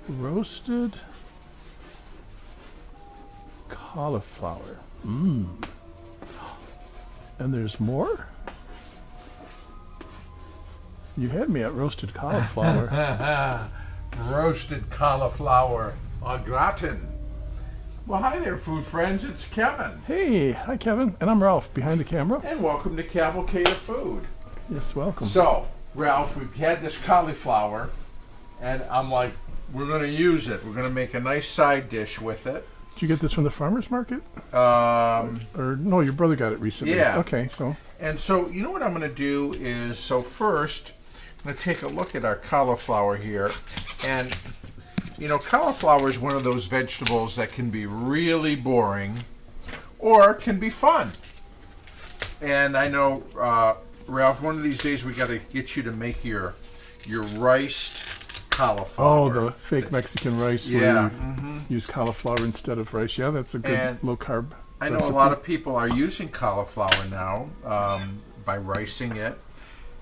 Roasted cauliflower. Mmm. And there's more? You had me at roasted cauliflower. Roasted cauliflower au gratin. Well, hi there, food friends. It's Kevin. Hey, hi Kevin. And I'm Ralph, behind the camera. And welcome to Cavalcade of Food. Yes, welcome. So, Ralph, we've had this cauliflower, and I'm like, we're going to use it. We're going to make a nice side dish with it. Did you get this from the farmer's market? Or no, your brother got it recently. Yeah. Okay, so. And so, you know what I'm going to do is, so first, I'm going to take a look at our cauliflower here. And, you know, cauliflower is one of those vegetables that can be really boring or can be fun. And I know, Ralph, one of these days we got to get you to make your riced cauliflower. Oh, the fake Mexican rice where you use cauliflower instead of rice. Yeah, that's a good low-carb I know recipe. a lot of people are using cauliflower now by ricing it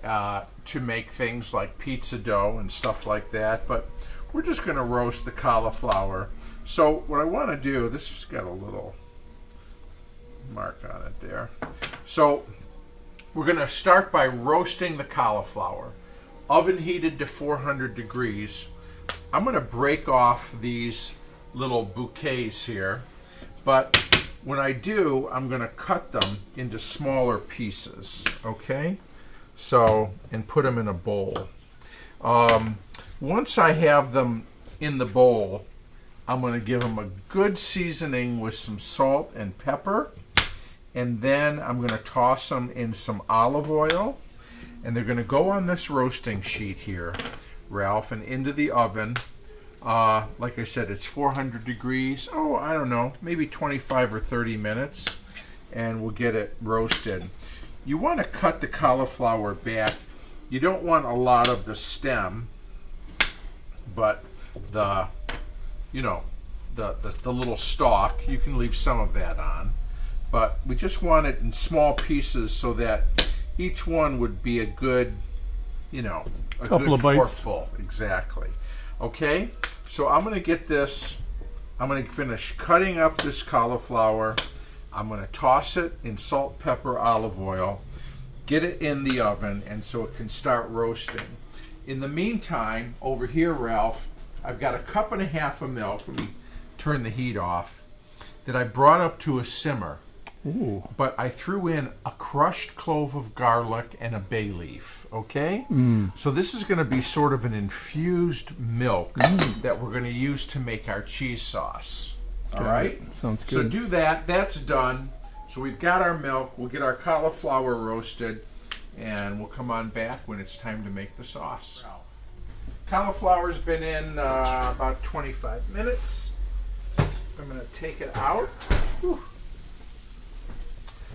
to make things like pizza dough and stuff like that, but we're just going to roast the cauliflower. So what I want to do, this has got a little mark on it there. So we're going to start by roasting the cauliflower. Oven heated to 400 degrees. I'm going to break off these little bouquets here, but when I do, I'm going to cut them into smaller pieces, okay? So, and put them in a bowl. Once I have them in the bowl, I'm going to give them a good seasoning with some salt and pepper, and then I'm going to toss them in some olive oil, and they're going to go on this roasting sheet here, Ralph, and into the oven. Like I said, it's 400 degrees. Oh, I don't know, maybe 25 or 30 minutes, and we'll get it roasted. You want to cut the cauliflower back. You don't want a lot of the stem, but the little stalk, you can leave some of that on. But we just want it in small pieces so that each one would be a good, a couple good of bites. forkful. Exactly. Okay, so I'm going to get this, I'm going to finish cutting up this cauliflower. I'm going to toss it in salt, pepper, olive oil, get it in the oven, and so it can start roasting. In the meantime, over here, Ralph, I've got a cup and a half of milk. Let me turn the heat off. That I brought up to a simmer. Ooh. But I threw in a crushed clove of garlic and a bay leaf, okay? So this is going to be sort of an infused milk that we're going to use to make our cheese sauce. All right? Sounds good. So do that. That's done. So we've got our milk. We'll get our cauliflower roasted, and we'll come on back when it's time to make the sauce. Cauliflower's been in about 25 minutes. I'm going to take it out. Whew.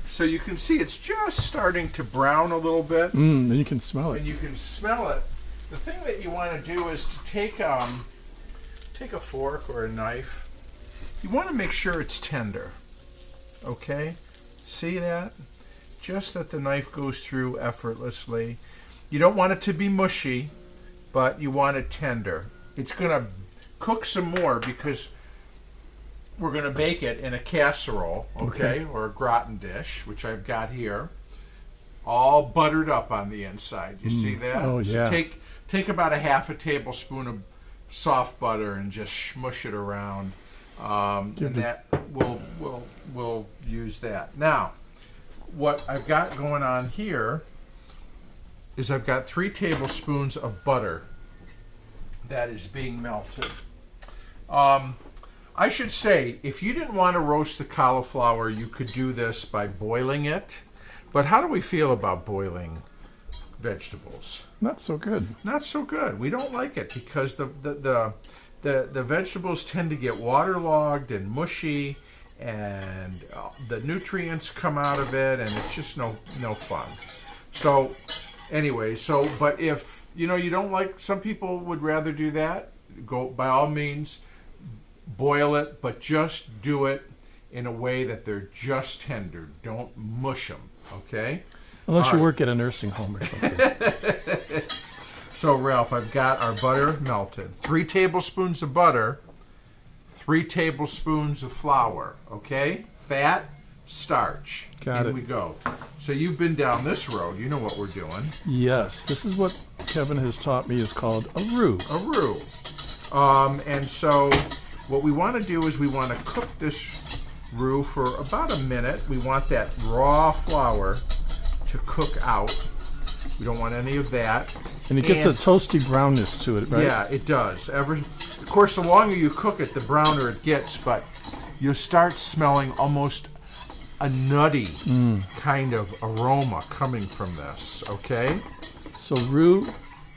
So you can see it's just starting to brown a little bit. And you can smell it. And you can smell it. The thing that you want to do is to take a fork or a knife. You want to make sure it's tender. Okay? See that? Just that the knife goes through effortlessly. You don't want it to be mushy, but you want it tender. It's going to cook some more because we're going to bake it in a casserole, okay, or a gratin dish, which I've got here, all buttered up on the inside. You see that? Oh, yeah. So take about a half a tablespoon of soft butter and just smush it around, and that we'll use that. Now, what I've got going on here is I've got 3 tablespoons of butter that is being melted. I should say, if you didn't want to roast the cauliflower, you could do this by boiling it. But how do we feel about boiling vegetables? Not so good. Not so good. We don't like it because the vegetables tend to get waterlogged and mushy, and the nutrients come out of it, and it's just no fun. So anyway, but if you don't like, some people would rather do that, go by all means. Boil it, but just do it in a way that they're just tender. Don't mush them, okay? Unless you work at a nursing home or something. So, Ralph, I've got our butter melted. 3 tablespoons of butter, 3 tablespoons of flour, okay? Fat, starch. Got it. In we go. So you've been down this road. You know what we're doing. Yes, this is what Kevin has taught me is called a roux. A roux. And so what we want to do is we want to cook this roux for about a minute. We want that raw flour to cook out. We don't want any of that. And it gets a toasty brownness to it, right? Yeah, it does. Of course, the longer you cook it, the browner it gets, but you'll start smelling almost a nutty kind of aroma coming from this, okay? So roux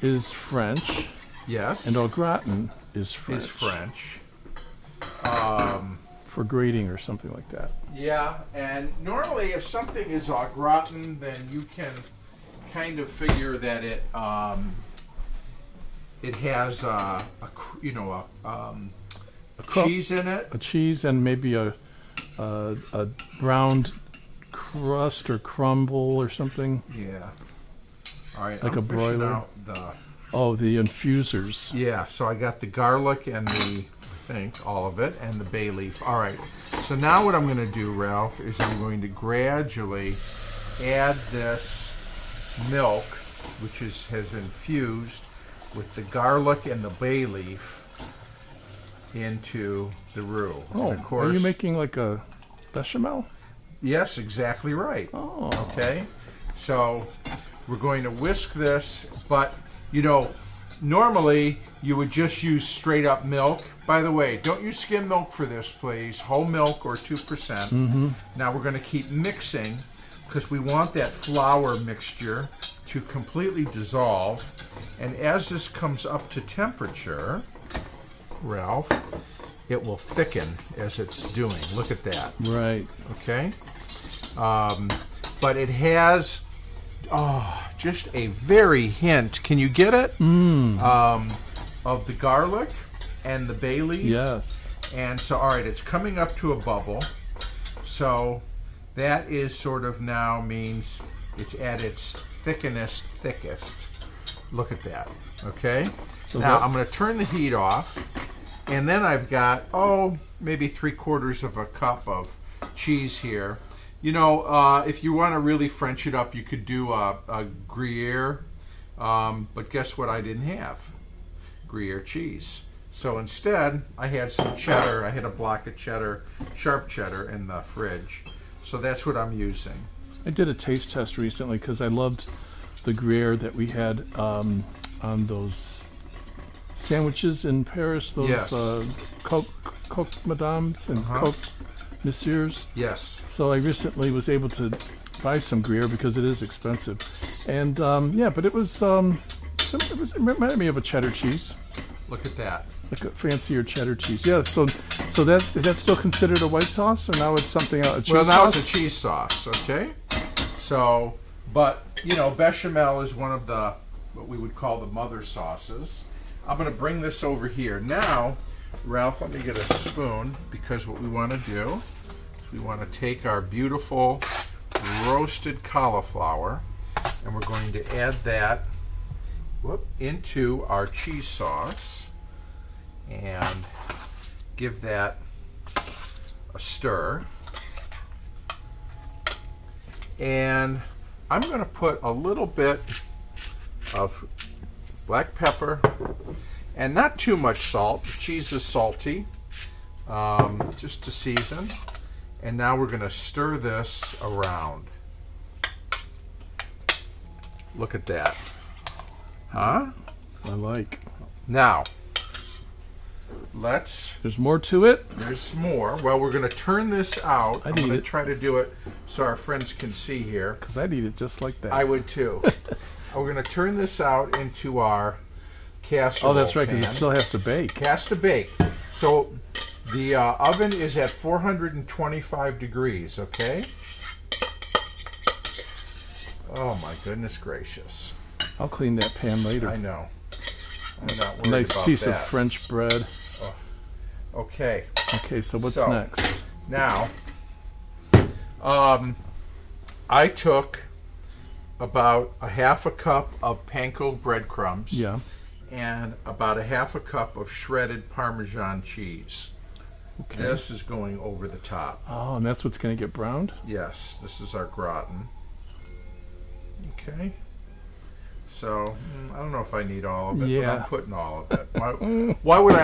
is French. Yes. And au gratin is French. Is French. For grating or something like that. Yeah, and normally if something is au gratin, then you can kind of figure that it has a cheese in it. A cheese and maybe a browned crust or crumble or something. Yeah. All right. Like I'm a broiler. Out the infusers. Yeah. So I got the garlic and all of it, and the bay leaf. All right. So now what I'm going to do, Ralph, is I'm going to gradually add this milk, which has infused with the garlic and the bay leaf, into the roux. Oh, and of course, are you making like a bechamel? Yes, exactly right. Oh. Okay. So we're going to whisk this, but normally you would just use straight up milk. By the way, don't use skim milk for this, please. Whole milk or 2%. Mm-hmm. Now we're going to keep mixing because we want that flour mixture to completely dissolve. And as this comes up to temperature, Ralph, it will thicken as it's doing. Look at that. Right. Okay. But it has just a very hint. Can you get it? Of the garlic and the bay leaf. Yes. And so, all right, it's coming up to a bubble. So that is sort of now means it's at its thickest. Look at that. Okay. So now I'm going to turn the heat off. And then I've got, maybe 3/4 of a cup of cheese here. If you want to really French it up, you could do a gruyere. But guess what I didn't have? Gruyere cheese. So instead, I had some cheddar. I had a block of cheddar, sharp cheddar, in the fridge. So that's what I'm using. I did a taste test recently because I loved the gruyere that we had on those sandwiches in Paris, those Coq Madames and Coq Messieurs. Yes. So I recently was able to buy some gruyere because it is expensive, and but it reminded me of a cheddar cheese. Look at that. Like a fancier cheddar cheese. Yeah. So that is that still considered a white sauce, or now it's something else? A cheese well, now sauce? it's a cheese sauce. Okay. So, but bechamel is one of the what we would call the mother sauces. I'm going to bring this over here. Now, Ralph, let me get a spoon, because what we want to do is we want to take our beautiful roasted cauliflower, and we're going to add that into our cheese sauce and give that a stir. And I'm going to put a little bit of black pepper and not too much salt. The cheese is salty, just to season. And now we're going to stir this around. Look at that. Huh? I like. Now, there's more to it? There's more. Well, we're going to turn this out. I'm going to try to do it so our friends can see here. Because I'd eat it just like that. I would too. We're going to turn this out into our casserole. Oh, that's right, because it still has to bake. It has to bake. So the oven is at 425 degrees, okay? Oh, my goodness gracious. I'll clean that pan later. I know. I'm not worried nice about piece that. of French bread. Oh. Okay. Okay, so what's next? Now, I took about a half a cup of panko breadcrumbs. Yeah. And about a half a cup of shredded Parmesan cheese. Okay. This is going over the top. Oh, and that's what's going to get browned? Yes, this is our gratin. Okay. So I don't know if I need all of it, but I'm putting all of it. Why would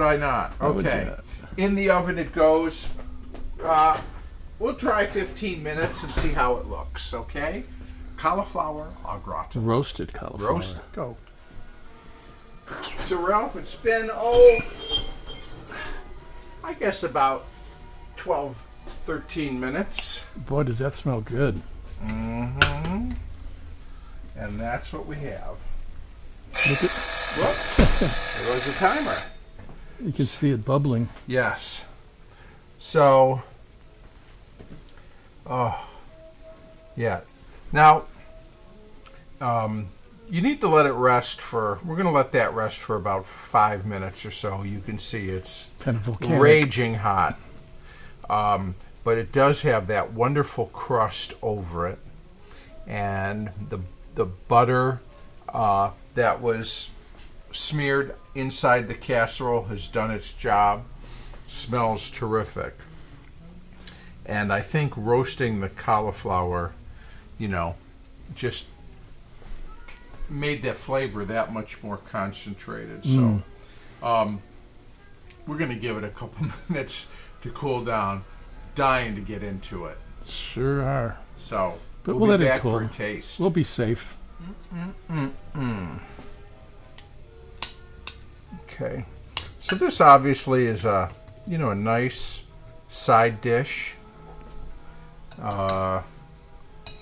I not? Okay. In the oven it goes. We'll try 15 minutes and see how it looks. Okay. Cauliflower au gratin. Roasted cauliflower. Roast. Go. So Ralph, it's been I guess about 12, 13 minutes. Boy, does that smell good. Mm-hmm. And that's what we have. Look at. Whoop. There goes the timer. You can see it bubbling. Yes. So, yeah. Now, you need to let it rest we're going to let that rest for about 5 minutes or so. You can see it's kind of volcanic. Raging hot. But it does have that wonderful crust over it. And the butter that was smeared inside the casserole has done its job. Smells terrific. And I think roasting the cauliflower, just made that flavor that much more concentrated. So we're going to give it a couple minutes to cool down. Dying to get into it. Sure are. So but we'll let be it back cool. for a taste. We'll be safe. Okay. So this obviously is a nice side dish. Almost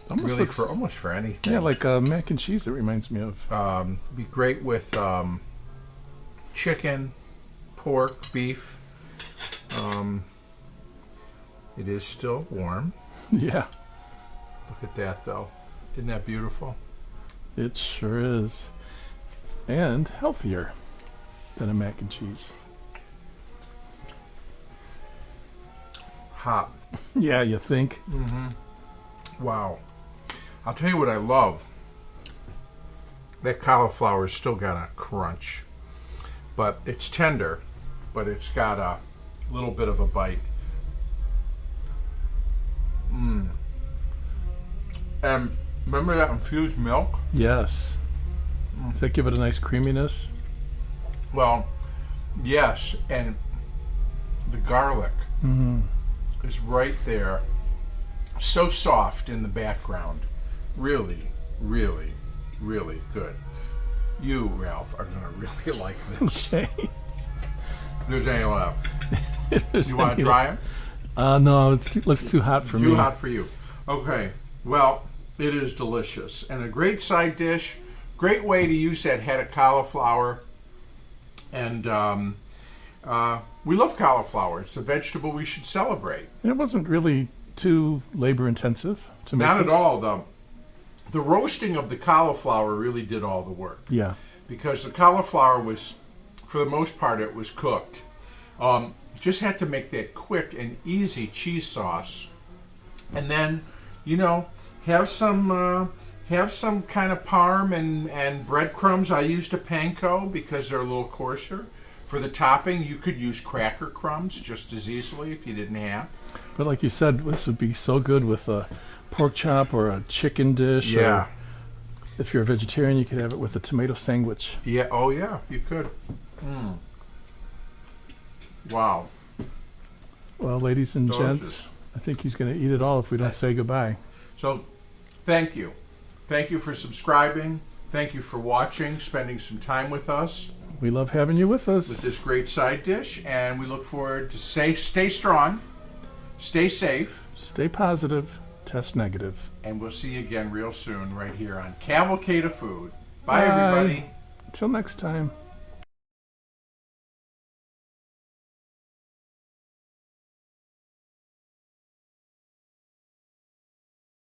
really looks, almost for anything. Yeah, like mac and cheese. It reminds me of. Be great with chicken, pork, beef. It is still warm. Yeah. Look at that, though. Isn't that beautiful? It sure is. And healthier than a mac and cheese. Hot. Yeah, you think? Mm-hmm. Wow. I'll tell you what I love. That cauliflower's still got a crunch. But it's tender, but it's got a little bit of a bite. And remember that infused milk? Yes. Does that give it a nice creaminess? Well, yes, and the garlic is right there. So soft in the background. Really, really, really good. You, Ralph, are going to really like this. Okay. There's any left. You want to try it? No, it looks too hot for me. Too hot for you. Okay. Well, it is delicious. And a great side dish. Great way to use that head of cauliflower. And we love cauliflower. It's a vegetable we should celebrate. And it wasn't really too labor intensive to make Not this. at all, though. The roasting of the cauliflower really did all the work. Yeah. Because the cauliflower was, for the most part, it was cooked. Just had to make that quick and easy cheese sauce. And then, have some kind of parm and breadcrumbs. I used a panko because they're a little coarser. For the topping, you could use cracker crumbs just as easily if you didn't have. But like you said, this would be so good with a pork chop or a chicken dish. Yeah. Or if you're a vegetarian, you could have it with a tomato sandwich. Yeah. Oh, yeah. You could. Wow. Well, ladies and Delicious. gents, I think he's going to eat it all if we don't say goodbye. So, thank you. Thank you for subscribing. Thank you for watching, spending some time with us. We love having you with us. With this great side dish, and we look forward to stay strong, stay safe, stay positive, test negative. And we'll see you again real soon right here on Cavalcade of Food. Bye. Everybody. Until next time.